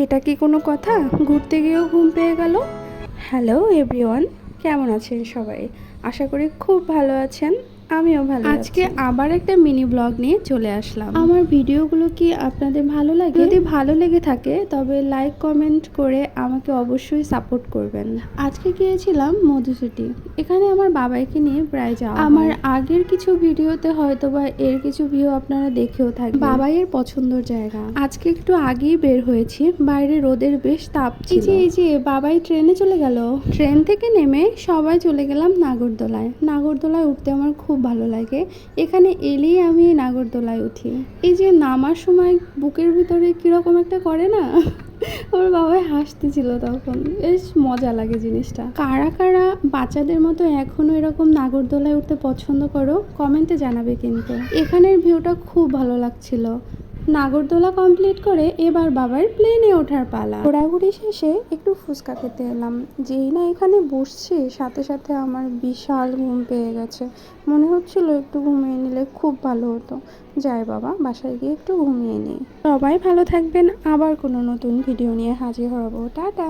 এটা কি কোনো কথা? ঘুরতে গিয়েও ঘুম পেয়ে গেল। হ্যালো এভরিওয়ান, কেমন আছেন সবাই? আশা করি খুব ভালো আছেন। আমিও ভালো আছি। আজকে আবার একটা মিনি ব্লগ নিয়ে চলে আসলাম। আমার ভিডিওগুলো কি আপনাদের ভালো লাগে? যদি ভালো লেগে থাকে তবে লাইক কমেন্ট করে আমাকে অবশ্যই সাপোর্ট করবেন। আজকে গিয়েছিলাম মধুসিটি। এখানে আমার বাবাইকে নিয়ে প্রায় যাওয়া হয়। আমার আগের কিছু ভিডিওতে হয়তো বা এর কিছু ভিউ আপনারা দেখেও থাকবেন। বাবাইয়ের পছন্দের জায়গা। আজকে একটু আগেই বের হয়েছি, বাইরে রোদের বেশ তাপ ছিল। এই যে বাবাই ট্রেনে চলে গেল। ট্রেন থেকে নেমে সবাই চলে গেলাম নাগরদোলায়। নাগরদোলায় উঠতে আমার খুব ভালো লাগে। এখানে এলেই আমি নাগরদোলায় উঠি। এই যে নামার সময় বুকের ভিতরে কিরকম একটা করে না, আমার বাবাই হাসতেছিল তখন। বেশ মজা লাগে জিনিসটা। কারা কারা বাচ্চাদের মতো এখনো এরকম নাগরদোলায় উঠতে পছন্দ করো কমেন্টে জানাবে কিন্তু। এখানের ভিউটা খুব ভালো লাগছিল। নাগরদোলা কমপ্লিট করে এবার বাবার প্লেনে ওঠার পালা। ঘোরাঘুরি শেষে একটু ফুচকা খেতে এলাম। যেই না এখানে বসছি সাথে সাথে আমার বিশাল ঘুম পেয়ে গেছে। মনে হচ্ছিল একটু ঘুমিয়ে নিলে খুব ভালো হতো। যাই বাবা, বাসায় গিয়ে একটু ঘুমিয়ে নিই। সবাই ভালো থাকবেন। আবার কোনো নতুন ভিডিও নিয়ে হাজির হব। টাটা।